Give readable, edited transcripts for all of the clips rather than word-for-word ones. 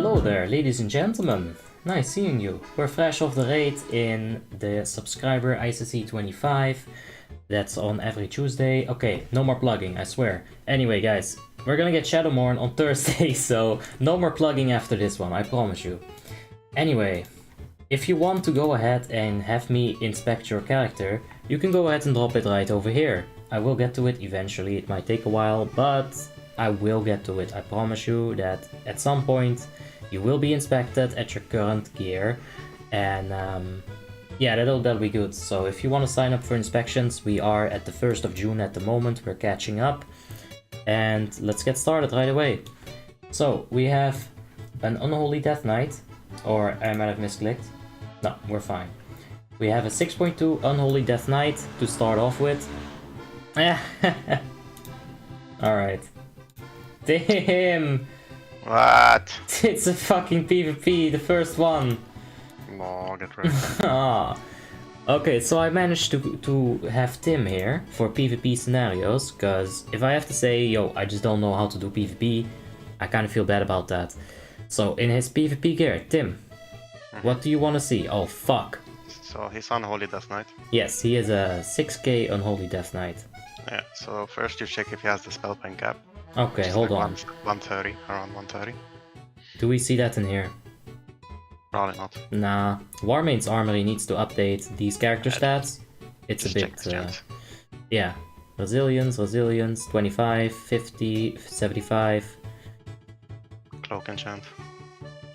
Hello there, ladies and gentlemen. Nice seeing you. We're fresh off the raid in the subscriber ICC 25. That's on every Tuesday. Okay, no more plugging, I swear. Anyway, guys, we're gonna get Shadowmourne on Thursday, so no more plugging after this one, I promise you. Anyway, if you want to go ahead and have me inspect your character, you can go ahead and drop it right over here. I will get to it eventually, it might take a while, but I will get to it. I promise you that at some point you will be inspected at your current gear, and yeah, that'll be good. So if you want to sign up for inspections, we are at the 1st of June at the moment, we're catching up, and let's get started right away. So we have an Unholy Death Knight, or I might have misclicked. No, we're fine. We have a 6.2 Unholy Death Knight to start off with. Alright. Damn! What? It's a fucking PvP, the first one! No, get ready. Ah. Okay, so I managed to have Tim here for PvP scenarios, because if I have to say, yo, I just don't know how to do PvP, I kind of feel bad about that. So in his PvP gear, Tim, what do you want to see? Oh, fuck. So he's Unholy Death Knight. Yes, he is a 6k Unholy Death Knight. Yeah, so first you check if he has the spellpoint cap. Okay, hold like on. 130, around 130. Do we see that in here? Probably not. Nah, Warmane's armory needs to update these character stats. It's Just a check bit, the chance. yeah. Resilience, 25, 50, 75, Cloak enchant.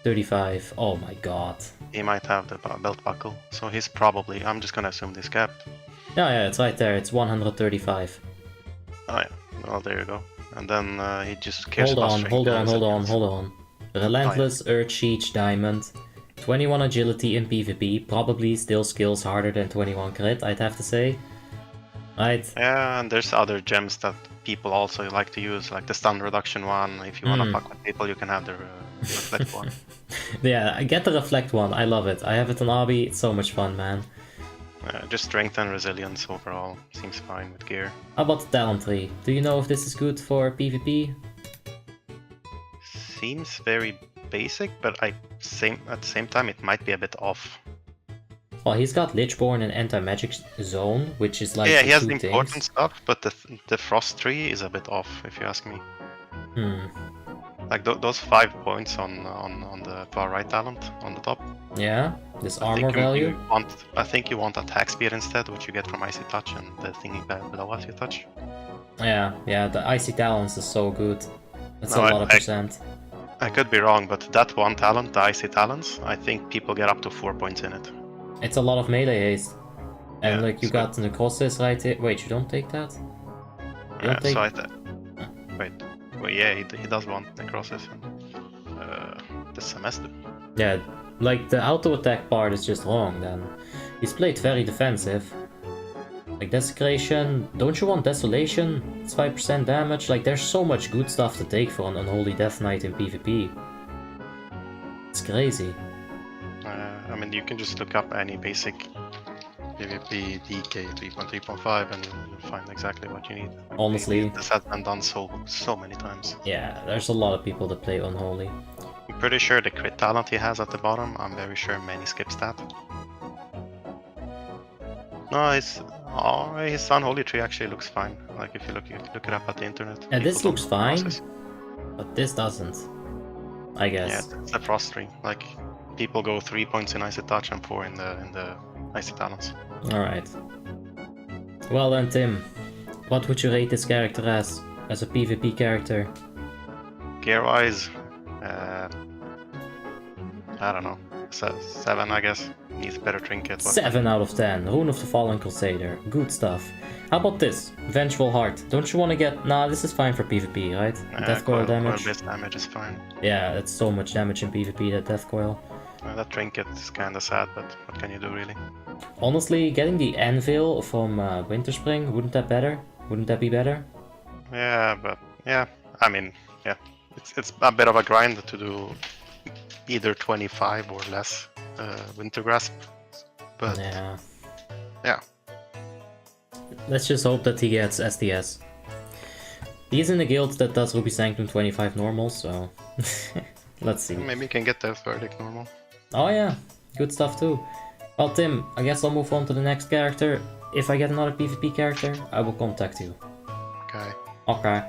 35. Oh my god. He might have the belt buckle, so he's probably, I'm just gonna assume this cap. Yeah, it's right there. It's 135. Oh yeah, well there you go. And then he just cares Hold about on, strength hold and on, resilience. hold on. Relentless Earth Siege Diamond. 21 agility in PvP. Probably still skills harder than 21 crit, I'd have to say. Right? Yeah, and there's other gems that people also like to use, like the stun reduction one. If you wanna fuck with people, you can have the reflect one. Yeah, I get the reflect one. I love it. I have it on Obby. It's so much fun, man. Just strength and resilience overall seems fine with gear. How about the talent tree? Do you know if this is good for PvP? Seems very basic, but at the same time it might be a bit off. Well, he's got Lichborn and Anti-Magic Zone, which is like Yeah, the he has two the important things. stuff, but the frost tree is a bit off, if you ask me. Like those 5 points on the far right talent on the top. Yeah, this I armor think value. I think you want attack speed instead, which you get from icy touch and the thingy below icy touch. Yeah, the Icy Talons is so good. That's No, a lot of percent. I could be wrong, but that one talent, the icy talents, I think people get up to 4 points in it. It's a lot of melee haste. And Yeah, like you so- got necrosis right here. Wait, you don't take that? You Yeah, don't take... so wait. Well, yeah, he does want necrosis and the semester. Yeah, like the auto attack part is just wrong then. He's played very defensive. Like Desecration, don't you want Desolation? It's 5% damage. Like there's so much good stuff to take for an Unholy Death Knight in PvP. It's crazy. I mean, you can just look up any basic PvP DK 3.3.5 and you'll find exactly what you need. Honestly. This has been done so many times. Yeah, there's a lot of people that play Unholy. I'm pretty sure the crit talent he has at the bottom, I'm very sure many skips that. No, his Unholy Tree actually looks fine. Like if you look it up at the internet. Yeah, this people looks don't fine, process. but this doesn't. I guess. Yeah, it's a frost tree. Like people go 3 points in icy touch and 4 in the icy talents. Alright. Well then, Tim, what would you rate this character as a PvP character? Gear wise, I don't know. 7, I guess. Needs better trinket. 7 out of 10. Rune of the Fallen Crusader. Good stuff. How about this? Vengeful Heart. Don't you want to get... Nah, this is fine for PvP, right? Death Coil damage. Coil-based damage is fine. Yeah, it's so much damage in PvP, that Death Coil. That trinket is kinda sad, but what can you do really? Honestly, getting the Anvil from Winterspring, wouldn't that better? Wouldn't that be better? Yeah, but yeah, I mean, yeah. It's a bit of a grind to do either 25 or less Winter Grasp. But yeah. Let's just hope that he gets SDS. He's in a guild that does Ruby Sanctum 25 normal, so... Let's see. Maybe you can get the verdict normal. Oh yeah, good stuff too. Well, Tim, I guess I'll move on to the next character. If I get another PvP character, I will contact you. Okay. Okay.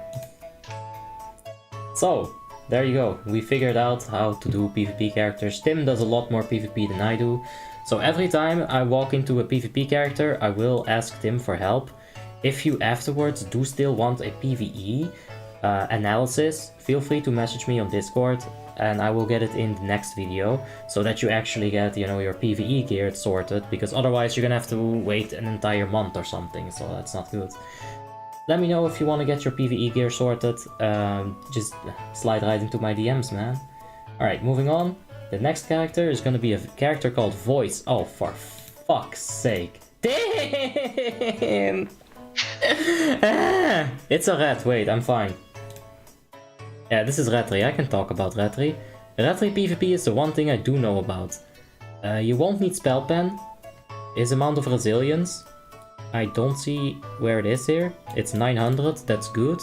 So, there you go. We figured out how to do PvP characters. Tim does a lot more PvP than I do. So every time I walk into a PvP character, I will ask Tim for help. If you afterwards do still want a PvE analysis, feel free to message me on Discord and I will get it in the next video so that you actually get, you know, your PvE gear sorted, because otherwise you're gonna have to wait an entire month or something, so that's not good. Let me know if you want to get your PvE gear sorted. Just slide right into my DMs, man. Alright, moving on. The next character is gonna be a character called Voice. Oh, for fuck's sake. Damn! It's a rat. Wait, I'm fine. Yeah, this is Retri. I can talk about Retri. Retri PvP is the one thing I do know about. You won't need spell pen. His amount of resilience, I don't see where it is here. It's 900, that's good.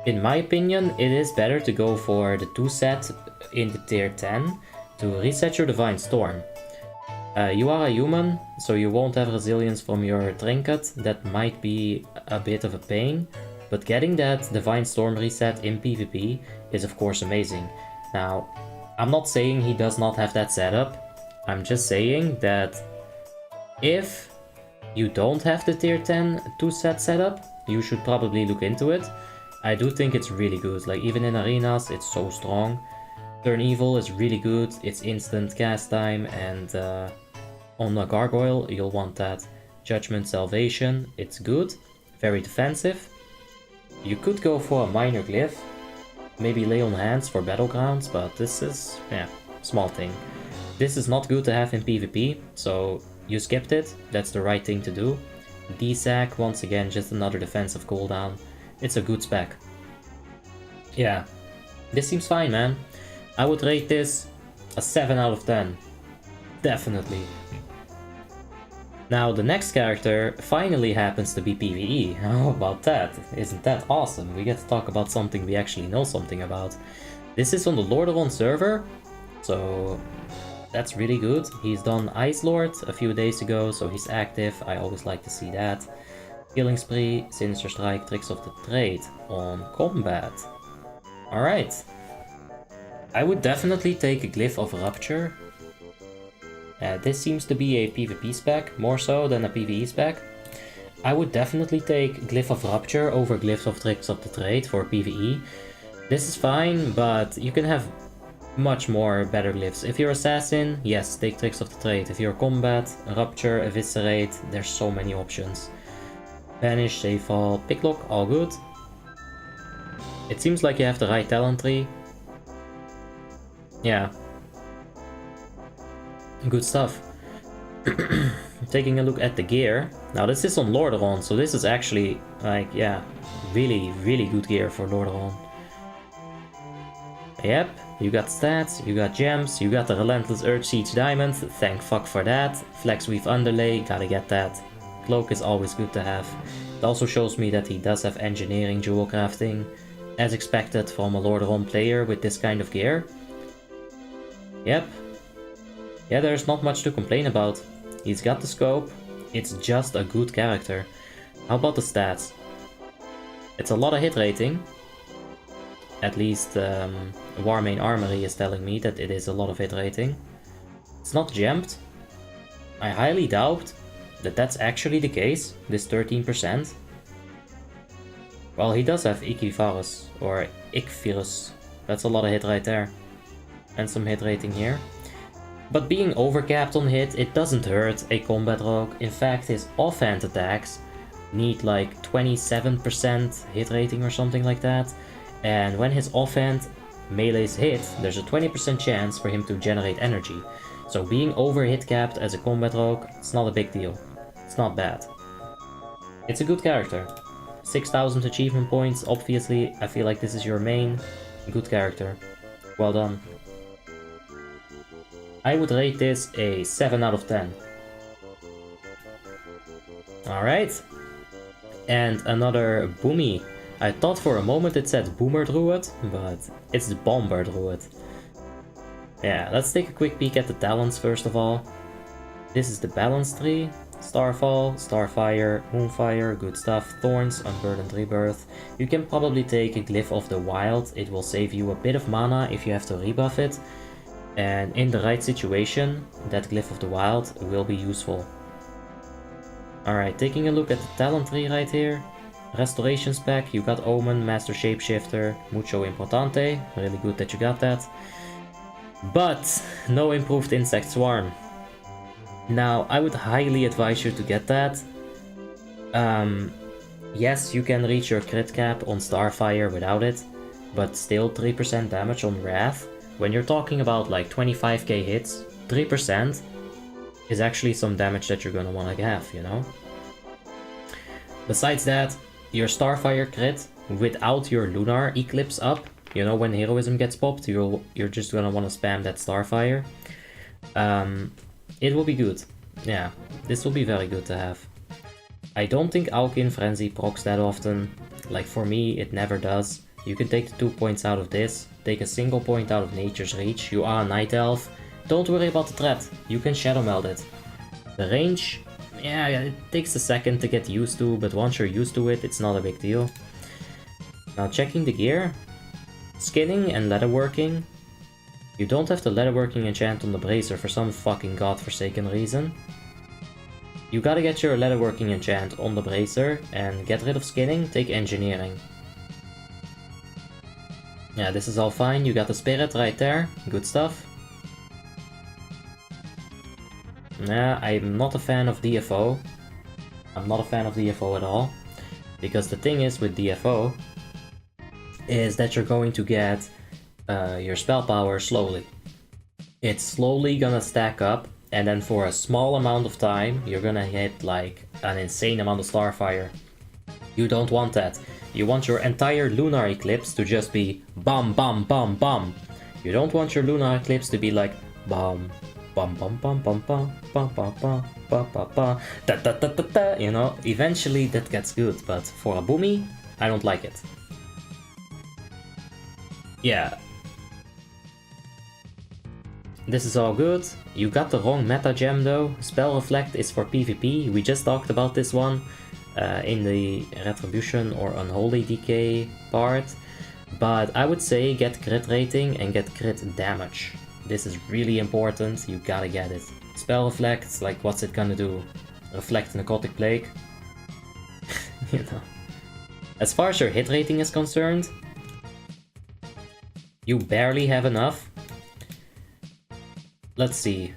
In my opinion, it is better to go for the 2 set in the tier 10 to reset your Divine Storm. You are a human, so you won't have resilience from your trinket. That might be a bit of a pain, but getting that Divine Storm reset in PvP is of course amazing. Now, I'm not saying he does not have that setup. I'm just saying that if you don't have the tier 10 2-set setup, you should probably look into it. I do think it's really good, like even in arenas it's so strong. Turn Evil is really good, it's instant cast time, and on a gargoyle you'll want that Judgment Salvation, it's good, very defensive. You could go for a minor glyph, maybe lay on hands for battlegrounds, but this is, yeah, small thing. This is not good to have in PvP, so you skipped it, that's the right thing to do. D-Sac, once again, just another defensive cooldown. It's a good spec. Yeah, this seems fine, man. I would rate this a 7 out of 10. Definitely. Now, the next character finally happens to be PvE. How about that? Isn't that awesome? We get to talk about something we actually know something about. This is on the Lordaeron server, so that's really good. He's done Ice Lord a few days ago, so he's active. I always like to see that. Killing Spree, Sinister Strike, Tricks of the Trade on combat. Alright. I would definitely take a Glyph of Rupture. This seems to be a PvP spec, more so than a PvE spec. I would definitely take Glyph of Rupture over Glyph of Tricks of the Trade for PvE. This is fine, but you can have much more better glyphs. If you're Assassin, yes, take Tricks of the Trade. If you're Combat, Rupture, Eviscerate, there's so many options. Banish, Save Fall, Picklock, all good. It seems like you have the right talent tree. Yeah. Good stuff. Taking a look at the gear. Now this is on Lordaeron, so this is actually, like, yeah, really, really good gear for Lordaeron. Yep, you got stats, you got gems, you got the Relentless Urge Siege Diamond, thank fuck for that. Flex Weave Underlay, gotta get that. Cloak is always good to have. It also shows me that he does have Engineering Jewel Crafting, as expected from a Lordaeron player with this kind of gear. Yep. Yeah, there's not much to complain about. He's got the scope, it's just a good character. How about the stats? It's a lot of hit rating. At least Warmane Armory is telling me that it is a lot of hit rating. It's not gemmed. I highly doubt that that's actually the case, this 13%. Well, he does have Ichvirus, or Ichvirus. That's a lot of hit right there. And some hit rating here. But being overcapped on hit, it doesn't hurt a combat rogue. In fact, his offhand attacks need like 27% hit rating or something like that. And when his offhand melees hit, there's a 20% chance for him to generate energy. So being over hit capped as a combat rogue, it's not a big deal. It's not bad. It's a good character. 6,000 achievement points, obviously. I feel like this is your main. Good character. Well done. I would rate this a 7 out of 10. Alright. And another Boomy. I thought for a moment it said Boomer Druid, but it's the Bomber Druid. Yeah, let's take a quick peek at the talents first of all. This is the balance tree. Starfall, Starfire, Moonfire, good stuff. Thorns, Unburdened Rebirth. You can probably take a Glyph of the Wild. It will save you a bit of mana if you have to rebuff it. And in the right situation, that Glyph of the Wild will be useful. Alright, taking a look at the talent tree right here. Restoration spec, you got Omen, Master Shapeshifter, Mucho Importante. Really good that you got that. But no improved Insect Swarm. Now, I would highly advise you to get that. Yes, you can reach your crit cap on Starfire without it, but still 3% damage on Wrath. When you're talking about like 25k hits, 3% is actually some damage that you're gonna wanna have, you know? Besides that, your Starfire crit without your Lunar Eclipse up, you know, when Heroism gets popped, you're just gonna wanna spam that Starfire. It will be good. Yeah, this will be very good to have. I don't think Alkin Frenzy procs that often. Like for me, it never does. You can take the 2 points out of this, take a single point out of Nature's Reach. You are a Night Elf. Don't worry about the threat. You can Shadow Meld it. The range, yeah, it takes a second to get used to, but once you're used to it, it's not a big deal. Now checking the gear. Skinning and leatherworking. You don't have the leatherworking enchant on the bracer for some fucking godforsaken reason. You gotta get your leatherworking enchant on the bracer and get rid of skinning, take engineering. Yeah, this is all fine. You got the spirit right there. Good stuff. Yeah, I'm not a fan of DFO. I'm not a fan of DFO at all. Because the thing is with DFO is that you're going to get your spell power slowly. It's slowly gonna stack up, and then for a small amount of time, you're gonna hit like an insane amount of Starfire. You don't want that. You want your entire Lunar Eclipse to just be bum bum bum bum. You don't want your Lunar Eclipse to be like bum bum bum bum bum bum bum bum bum bum bum bum da da da da da. You know, eventually that gets good, but for a Boomy, I don't like it. Yeah. This is all good. You got the wrong meta gem though. Spell Reflect is for PvP. We just talked about this one in the Retribution or Unholy Decay part. But I would say get crit rating and get crit damage. This is really important. You gotta get it. Spell Reflect, like what's it gonna do? Reflect Necrotic Plague? You know. As far as your hit rating is concerned, you barely have enough. Let's see.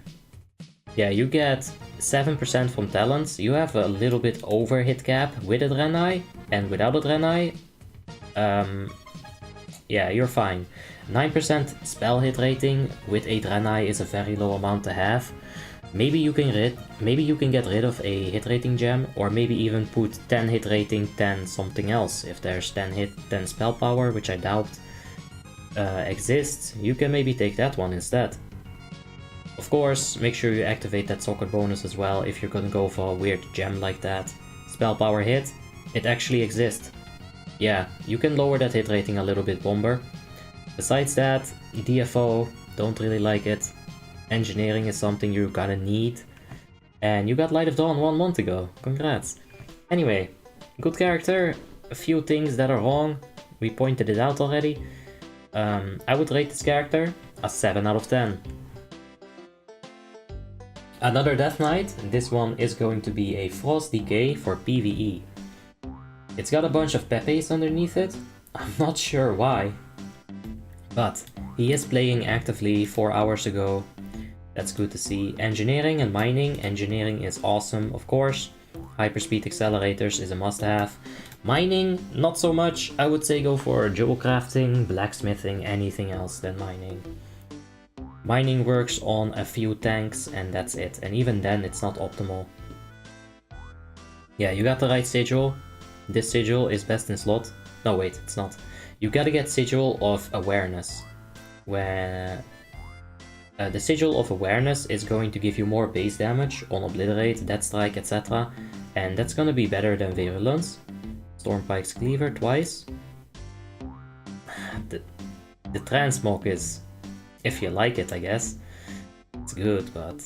Yeah, you get 7% from talents. You have a little bit over hit cap with a Draenei, and without a Draenei, yeah, you're fine. 9% spell hit rating with a Draenei is a very low amount to have. Maybe you can get rid of a hit rating gem, or maybe even put 10 hit rating, 10 something else. If there's 10 hit, 10 spell power, which I doubt exists, you can maybe take that one instead. Of course, make sure you activate that socket bonus as well if you're gonna go for a weird gem like that. Spell power hit, it actually exists. Yeah, you can lower that hit rating a little bit, Bomber. Besides that, DFO, don't really like it. Engineering is something you're gonna need. And you got Light of Dawn 1 month ago, congrats. Anyway, good character, a few things that are wrong, we pointed it out already. I would rate this character a 7 out of 10. Another Death Knight, this one is going to be a Frost Decay for PvE. It's got a bunch of Pepes underneath it, I'm not sure why. But he is playing actively 4 hours ago, that's good to see. Engineering and mining, engineering is awesome of course. Hyperspeed accelerators is a must-have. Mining, not so much, I would say go for jewel crafting, blacksmithing, anything else than mining. Mining works on a few tanks and that's it, and even then it's not optimal. Yeah, you got the right sigil. This sigil is best in slot. No wait, it's not. You gotta get Sigil of Awareness. Where the Sigil of Awareness is going to give you more base damage on Obliterate, Death Strike, etc. And that's gonna be better than Virulence. Stormpike's Cleaver twice. The Transmog is If you like it, I guess. It's good, but...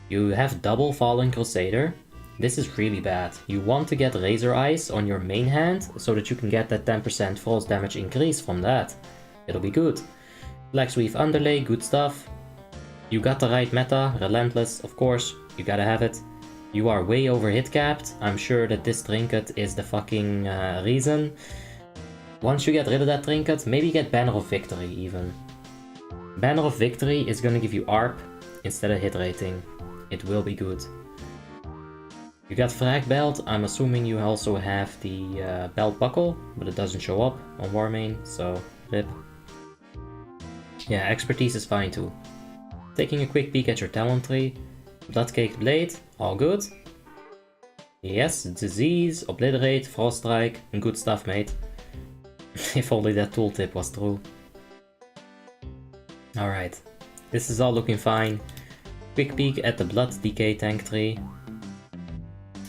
You have double Fallen Crusader. This is really bad. You want to get Razor Eyes on your main hand, so that you can get that 10% false damage increase from that. It'll be good. Blacksweave Underlay, good stuff. You got the right meta, Relentless, of course, you gotta have it. You are way over hit capped. I'm sure that this trinket is the fucking reason. Once you get rid of that trinket, maybe get Banner of Victory even. Banner of Victory is gonna give you ARP instead of hit rating. It will be good. You got Frag Belt. I'm assuming you also have the Belt Buckle, but it doesn't show up on Warmane, so rip. Yeah, Expertise is fine too. Taking a quick peek at your talent tree. Bloodcaked Blade, all good. Yes, Disease, Obliterate, Frost Strike, good stuff, mate. If only that tooltip was true. Alright, this is all looking fine. Quick peek at the Blood Decay tank tree.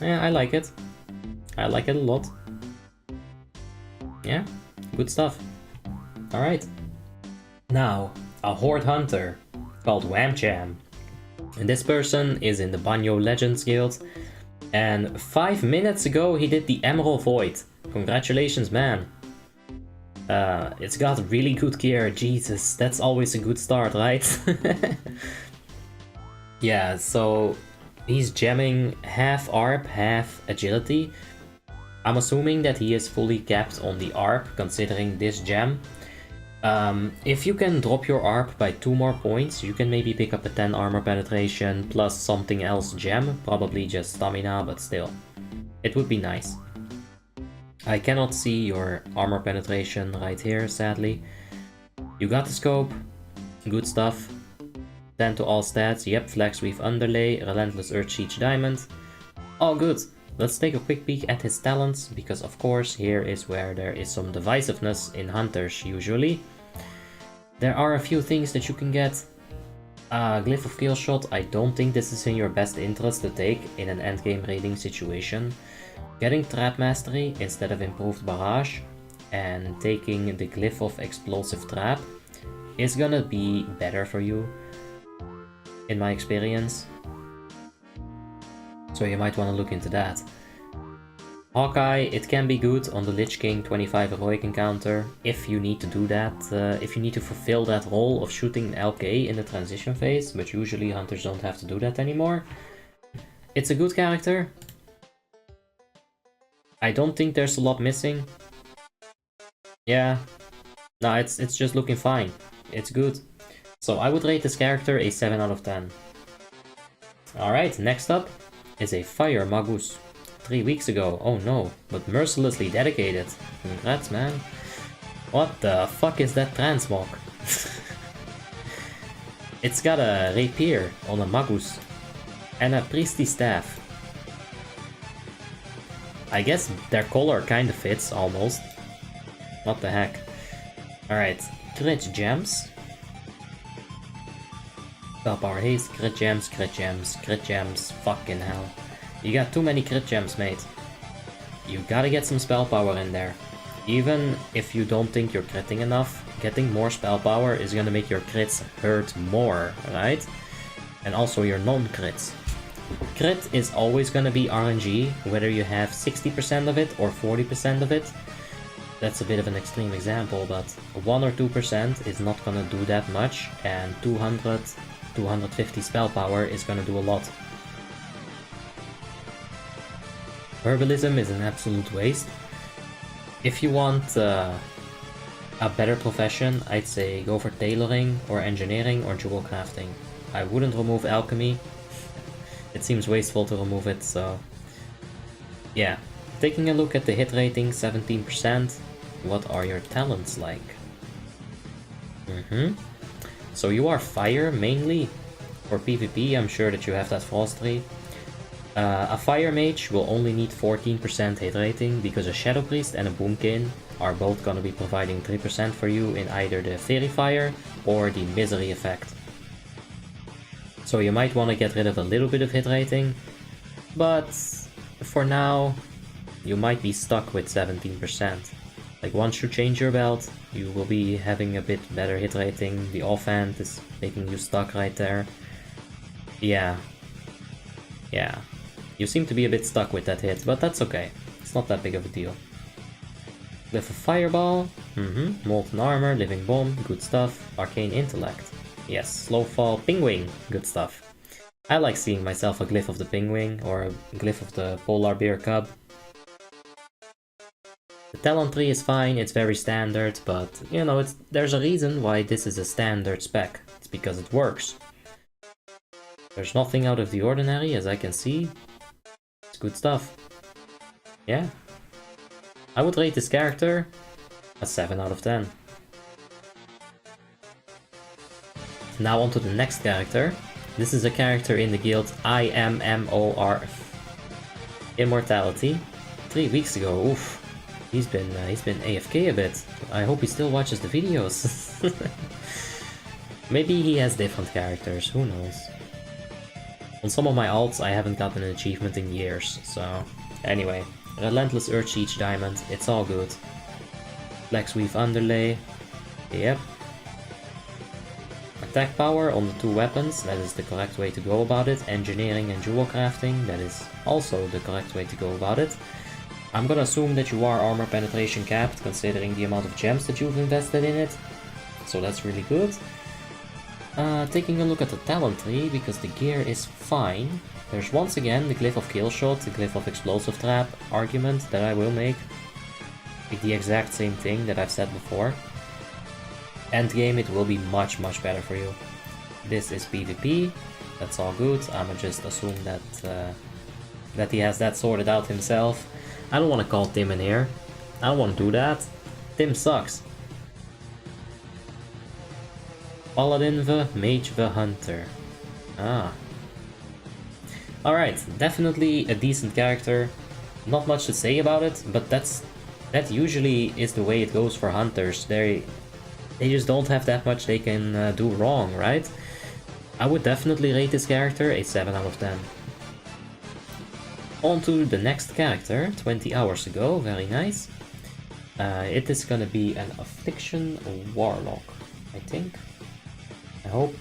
Yeah, I like it. I like it a lot. Yeah, good stuff. Alright. Now, a Horde Hunter called Whamcham. And this person is in the Banyo Legends Guild. And 5 minutes ago he did the Emerald Void. Congratulations, man. It's got really good gear. Jesus, that's always a good start, right? Yeah, so he's gemming half ARP, half agility. I'm assuming that he is fully capped on the ARP, considering this gem. If you can drop your ARP by 2 more points, you can maybe pick up a 10 armor penetration plus something else gem, probably just stamina, but still. It would be nice. I cannot see your armor penetration right here, sadly. You got the scope, good stuff. 10 to all stats, yep, Blacksweave Underlay, Relentless Earthsiege Diamond. All good. Let's take a quick peek at his talents, because of course here is where there is some divisiveness in hunters usually. There are a few things that you can get. Glyph of Killshot, I don't think this is in your best interest to take in an endgame raiding situation. Getting Trap Mastery instead of Improved Barrage and taking the Glyph of Explosive Trap is gonna be better for you, in my experience. So you might want to look into that. Hawkeye, it can be good on the Lich King 25 heroic encounter if you need to do that, if you need to fulfill that role of shooting LK in the transition phase, but usually hunters don't have to do that anymore. It's a good character. I don't think there's a lot missing. Yeah, no, it's just looking fine. It's good. So I would rate this character a 7 out of 10. Alright, next up is a Fire Magus. 3 weeks ago, oh no, but mercilessly dedicated. Congrats, man. What the fuck is that transmog? It's got a rapier on a Magus and a priesty staff. I guess their color kinda fits, almost. What the heck. Alright, crit gems. Spell power haste, crit gems, crit gems, crit gems, fucking hell. You got too many crit gems, mate. You gotta get some spell power in there. Even if you don't think you're critting enough, getting more spell power is gonna make your crits hurt more, right? And also your non-crits. Crit is always gonna be RNG, whether you have 60% of it or 40% of it. That's a bit of an extreme example, but 1 or 2% is not gonna do that much, and 200, 250 spell power is gonna do a lot. Herbalism is an absolute waste. If you want a better profession, I'd say go for tailoring or engineering or jewel crafting. I wouldn't remove alchemy. It seems wasteful to remove it, so yeah. Taking a look at the hit rating, 17%. What are your talents like? So you are fire mainly. For PvP, I'm sure that you have that frost tree. A fire mage will only need 14% hit rating because a shadow priest and a boomkin are both gonna be providing 3% for you in either the fairy fire or the misery effect. So you might want to get rid of a little bit of hit rating, but for now you might be stuck with 17%. Like once you change your belt, you will be having a bit better hit rating. The offhand is making you stuck right there. Yeah. Yeah. You seem to be a bit stuck with that hit, but that's okay. It's not that big of a deal. With a fireball, molten armor, living bomb, good stuff. Arcane intellect, yes. Slow fall, pingwing, good stuff. I like seeing myself a glyph of the pingwing or a glyph of the polar bear cub. The talent tree is fine, it's very standard, but you know, there's a reason why this is a standard spec. It's because it works. There's nothing out of the ordinary, as I can see. It's good stuff. Yeah. I would rate this character a 7 out of 10. Now on to the next character. This is a character in the guild IMMOR Immortality. 3 weeks ago, oof. He's been AFK a bit. I hope he still watches the videos. Maybe he has different characters, who knows. On some of my alts I haven't gotten an achievement in years, so anyway. Relentless Earthsiege Diamond, it's all good. Blacksweave Underlay, yep. Attack power on the 2 weapons, that is the correct way to go about it. Engineering and jewel crafting, that is also the correct way to go about it. I'm gonna assume that you are armor penetration capped, considering the amount of gems that you've invested in it. So that's really good. Taking a look at the talent tree, because the gear is fine. There's once again the glyph of kill shot, the glyph of explosive trap argument that I will make. Like the exact same thing that I've said before. Endgame it will be much better for you. This is PvP, that's all good. I'ma just assume that that he has that sorted out himself. I don't want to call Tim in here. I don't want to do that. Tim sucks. Paladin the Mage the Hunter. Ah. Alright, definitely a decent character. Not much to say about it, but that usually is the way it goes for hunters. They just don't have that much they can do wrong, right? I would definitely rate this character a 7 out of 10. On to the next character, 20 hours ago, very nice. It is gonna be an Affliction Warlock, I think. I hope.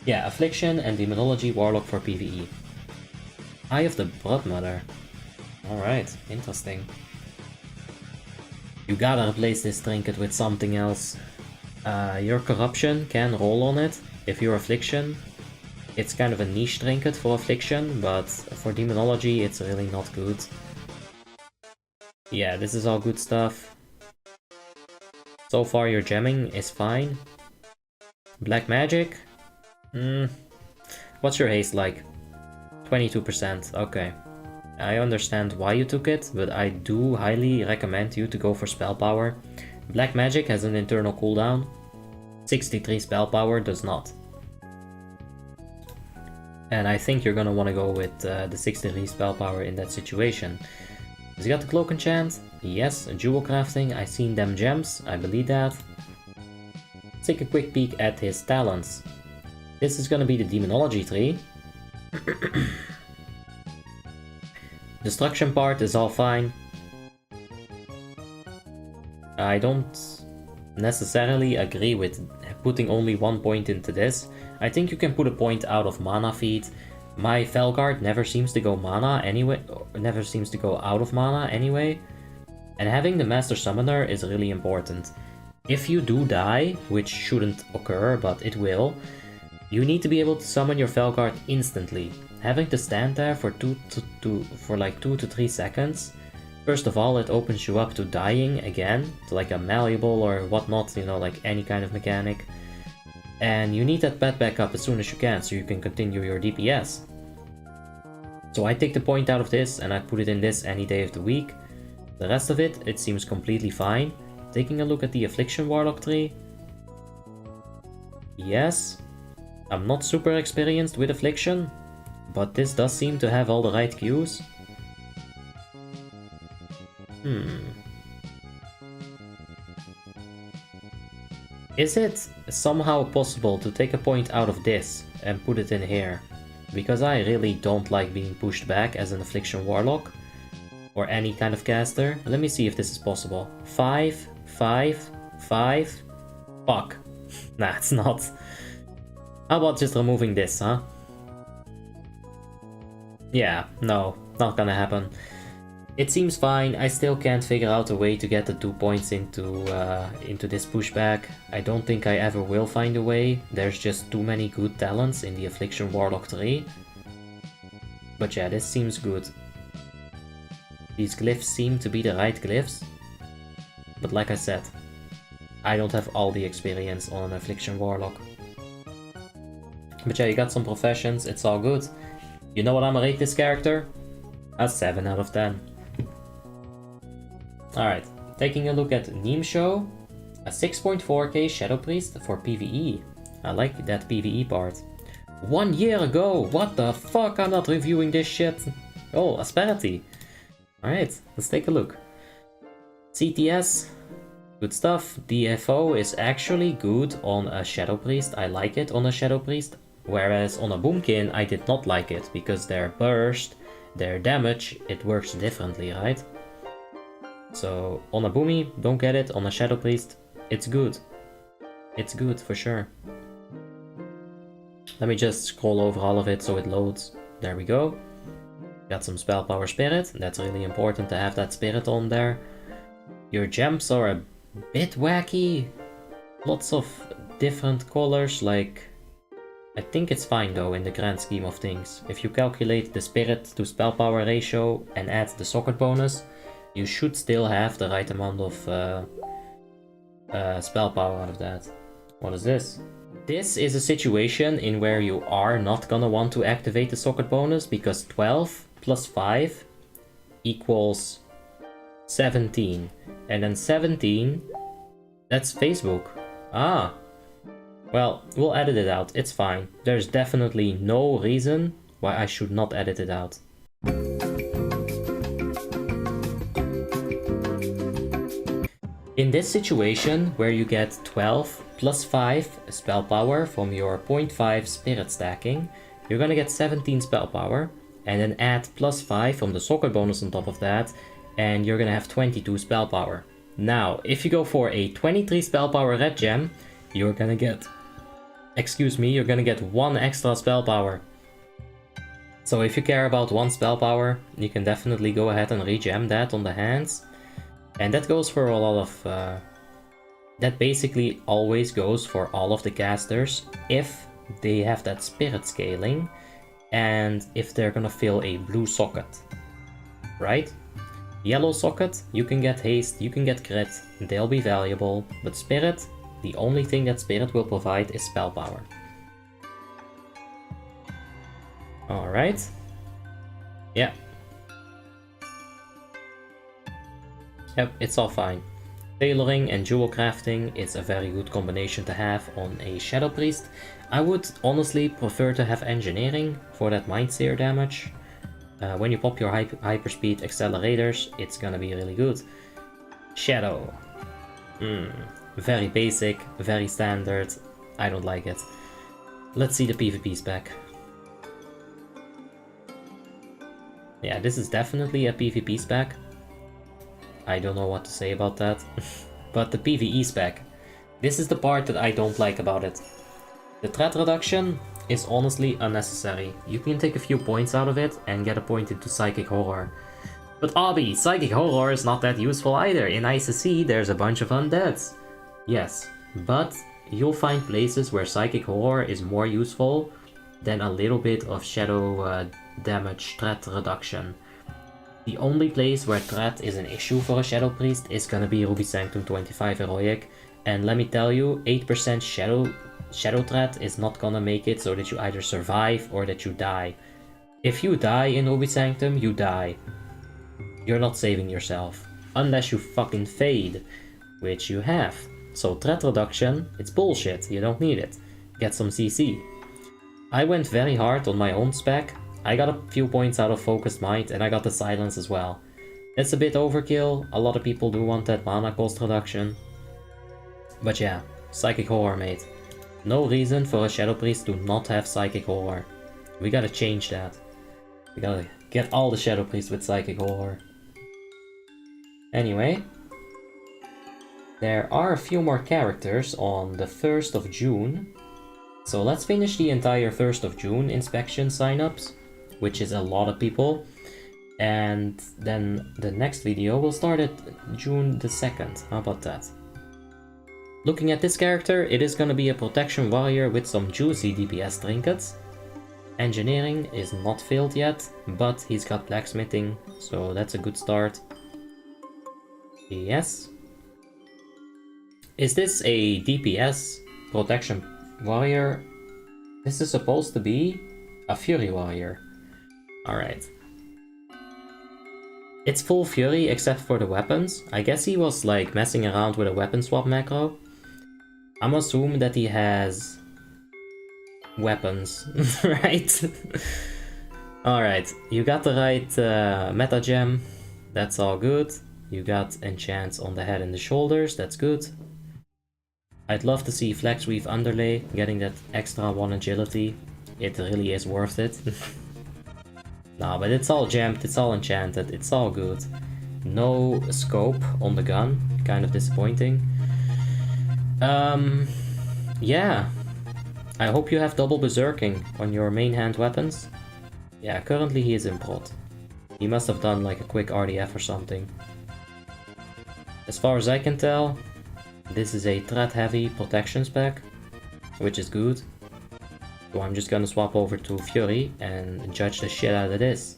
Yeah, Affliction and Demonology Warlock for PvE. Eye of the Bloodmother. Alright, interesting. You gotta replace this trinket with something else. Your Corruption can roll on it if you're Affliction. It's kind of a niche trinket for Affliction, but for Demonology it's really not good. Yeah, this is all good stuff. So far your gemming is fine. Black Magic? What's your haste like? 22%, okay. I understand why you took it, but I do highly recommend you to go for spell power. Black Magic has an internal cooldown. 63 spell power does not. And I think you're gonna want to go with the 63 spell power in that situation. Has he got the cloak enchant? Yes, jewel crafting, I've seen them gems, I believe that. Let's take a quick peek at his talents. This is gonna be the Demonology tree. Destruction part is all fine. I don't necessarily agree with putting only 1 point into this. I think you can put a point out of mana feed. My Felguard never seems to go mana anyway, never seems to go out of mana anyway. And having the Master Summoner is really important. If you do die, which shouldn't occur, but it will, you need to be able to summon your Felguard instantly. Having to stand there for 2 to 3 seconds, first of all it opens you up to dying again, to like a malleable or whatnot, you know, like any kind of mechanic. And you need that pet back up as soon as you can, so you can continue your DPS. So I take the point out of this and I put it in this any day of the week. The rest of it, it seems completely fine. Taking a look at the Affliction Warlock tree. Yes, I'm not super experienced with Affliction, but this does seem to have all the right cues. Is it somehow possible to take a point out of this and put it in here? Because I really don't like being pushed back as an Affliction Warlock. or any kind of caster. Let me see if this is possible. 5, 5, 5. Fuck. Nah, it's not. How about just removing this, huh? Yeah, no, not gonna happen. It seems fine. I still can't figure out a way to get the 2 points into this pushback. I don't think I ever will find a way. There's just too many good talents in the Affliction Warlock 3. But yeah, this seems good. These glyphs seem to be the right glyphs. But like I said, I don't have all the experience on an Affliction Warlock. But yeah, you got some professions, it's all good. You know what I'm gonna rate this character? A 7 out of 10. Alright, taking a look at Nimsho. A 6.4k Shadow Priest for PvE. I like that PvE part. 1 year ago! What the fuck? I'm not reviewing this shit. Oh, Asperity. Alright, let's take a look. CTS. Good stuff. DFO is actually good on a Shadow Priest. I like it on a Shadow Priest. Whereas on a Boomkin, I did not like it. Because their burst, their damage, it works differently, right? So on a Boomy, don't get it. On a Shadow Priest, it's good. It's good for sure. Let me just scroll over all of it so it loads. There we go. Got some Spell Power Spirit. That's really important to have that Spirit on there. Your gems are a bit wacky. Lots of different colors, like... I think it's fine though in the grand scheme of things. If you calculate the Spirit to Spell Power ratio and add the socket bonus, you should still have the right amount of spell power out of that. What is this? This is a situation in where you are not gonna want to activate the socket bonus because 12 plus 5 equals 17. And then 17, that's Facebook. Ah. Well, we'll edit it out, it's fine. There's definitely no reason why I should not edit it out. In this situation, where you get 12 plus 5 spell power from your 0.5 spirit stacking, you're gonna get 17 spell power, and then add plus 5 from the socket bonus on top of that, and you're gonna have 22 spell power. Now, if you go for a 23 spell power red gem, you're gonna get... you're gonna get 1 extra spell power. So if you care about 1 spell power, you can definitely go ahead and regem that on the hands. And that goes for a lot of... that basically always goes for all of the casters if they have that spirit scaling and if they're gonna fill a blue socket. Right? Yellow socket, you can get haste, you can get crit, they'll be valuable, but spirit, the only thing that spirit will provide is spell power. Alright. Yeah. Yep, it's all fine. Tailoring and jewel crafting is a very good combination to have on a Shadow Priest. I would honestly prefer to have engineering for that Mind Seer damage. When you pop your hyperspeed accelerators, it's gonna be really good. Shadow. Very basic, very standard. I don't like it. Let's see the PvP spec. Yeah, this is definitely a PvP spec. I don't know what to say about that. But the PvE spec. This is the part that I don't like about it. The threat reduction is honestly unnecessary. You can take a few points out of it and get a point into Psychic Horror. But Obby, Psychic Horror is not that useful either. In ICC there's a bunch of undeads. Yes, but you'll find places where Psychic Horror is more useful than a little bit of shadow damage threat reduction. The only place where threat is an issue for a Shadow Priest is gonna be Ruby Sanctum 25 Heroic, and let me tell you, 8% shadow threat is not gonna make it so that you either survive or that you die. If you die in Ruby Sanctum, you die. You're not saving yourself. Unless you fucking fade, which you have. So threat reduction, it's bullshit, you don't need it. Get some CC. I went very hard on my own spec. I got a few points out of Focused Mind, and I got the Silence as well. It's a bit overkill, a lot of people do want that mana cost reduction. But yeah, Psychic Horror, mate. No reason for a Shadow Priest to not have Psychic Horror. We gotta change that. We gotta get all the Shadow Priests with Psychic Horror. Anyway, there are a few more characters on the 1st of June. So let's finish the entire 1st of June inspection signups, which is a lot of people. And then the next video will start at June the 2nd. How about that? Looking at this character, it is gonna be a protection warrior with some juicy DPS trinkets. Engineering is not filled yet, but he's got blacksmithing, so that's a good start. Yes. Is this a DPS protection warrior? This is supposed to be a fury warrior. Alright. It's full fury except for the weapons. I guess he was like messing around with a weapon swap macro. I'm assuming that he has weapons, right? Alright, you got the right meta gem. That's all good. You got enchants on the head and the shoulders. That's good. I'd love to see Flex Weave Underlay, getting that extra 1 agility. It really is worth it. Nah, but it's all gemmed, it's all enchanted, it's all good. No scope on the gun, kind of disappointing. Yeah. I hope you have double berserking on your main hand weapons. Yeah, currently he is in prot. He must have done like a quick RDF or something. As far as I can tell, this is a threat heavy protection spec, which is good. So I'm just gonna swap over to Fury and judge the shit out of this.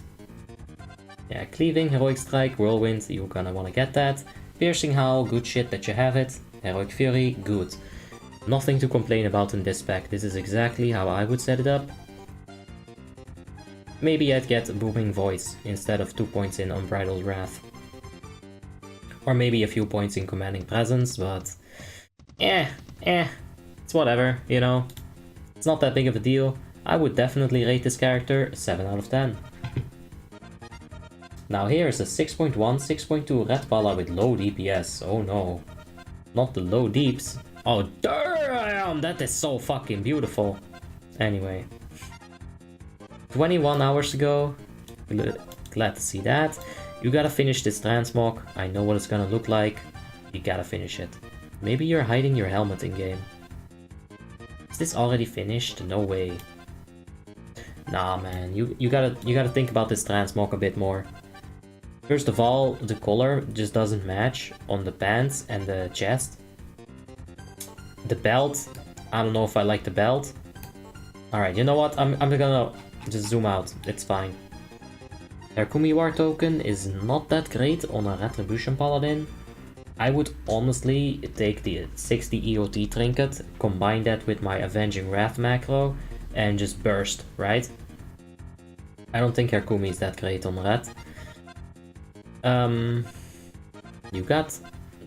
Yeah, Cleaving, Heroic Strike, Whirlwind, you're gonna wanna get that. Piercing Howl, good shit that you have it. Heroic Fury, good. Nothing to complain about in this spec, this is exactly how I would set it up. Maybe I'd get Booming Voice instead of 2 points in Unbridled Wrath. Or maybe a few points in Commanding Presence, but... it's whatever, you know. It's not that big of a deal. I would definitely rate this character 7 out of 10. Now here's a 6.1, 6.2 red pala with low DPS. Oh no. Not the low deeps. Oh damn, that is so fucking beautiful. Anyway. 21 hours ago. Glad to see that. You gotta finish this transmog. I know what it's gonna look like. You gotta finish it. Maybe you're hiding your helmet in game. Is this already finished? No way. Nah, man, you gotta think about this transmog a bit more. First of all, the color just doesn't match on the pants and the chest. The belt, I don't know if I like the belt. Alright, you know what? I'm gonna just zoom out. It's fine. Their Kumiwar token is not that great on a Retribution Paladin. I would honestly take the 60 EOT trinket, combine that with my Avenging Wrath macro, and just burst, right? I don't think Herkumi is that great on red. You got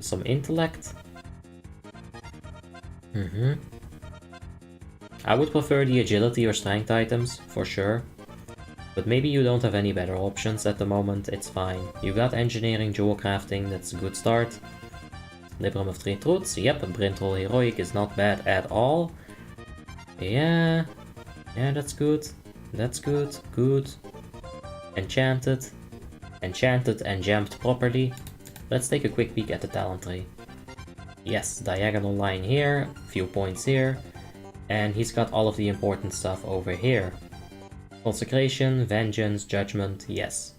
some intellect. I would prefer the agility or strength items, for sure. But maybe you don't have any better options at the moment, it's fine. You got engineering, jewel crafting, that's a good start. Libram of Three Truths, yep, Brintroll Heroic is not bad at all. Yeah, that's good. That's good, good. Enchanted. Enchanted and jammed properly. Let's take a quick peek at the talent tree. Yes, diagonal line here, few points here. And he's got all of the important stuff over here. Consecration, Vengeance, Judgment, yes.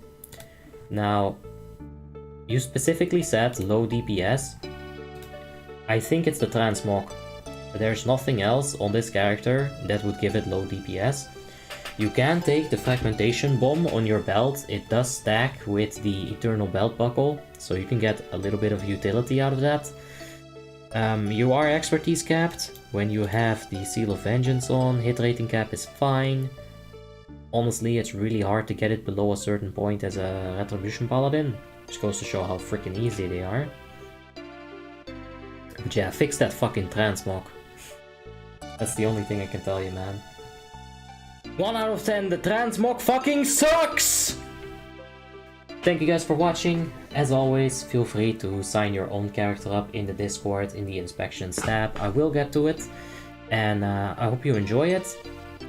Now, you specifically said low DPS. I think it's the transmog. There's nothing else on this character that would give it low DPS. You can take the Fragmentation Bomb on your belt. It does stack with the Eternal Belt Buckle, so you can get a little bit of utility out of that. You are expertise capped. When you have the Seal of Vengeance on, hit rating cap is fine. Honestly, it's really hard to get it below a certain point as a Retribution Paladin. Just goes to show how freaking easy they are. But yeah, fix that fucking transmog. That's the only thing I can tell you, man. 1 out of 10, the transmog fucking sucks! Thank you guys for watching. As always, feel free to sign your own character up in the Discord in the Inspections tab. I will get to it. And I hope you enjoy it.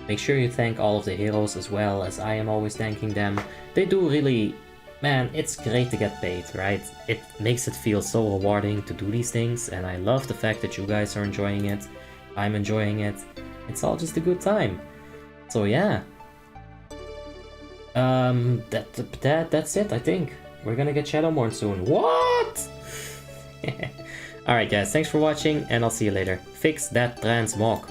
Make sure you thank all of the heroes as well, as I am always thanking them. They do really man, it's great to get paid, right? It makes it feel so rewarding to do these things, and I love the fact that you guys are enjoying it. I'm enjoying it. It's all just a good time. So yeah. That's it, I think. We're gonna get Shadowmourne soon. What? Alright guys, thanks for watching, and I'll see you later. Fix that transmog.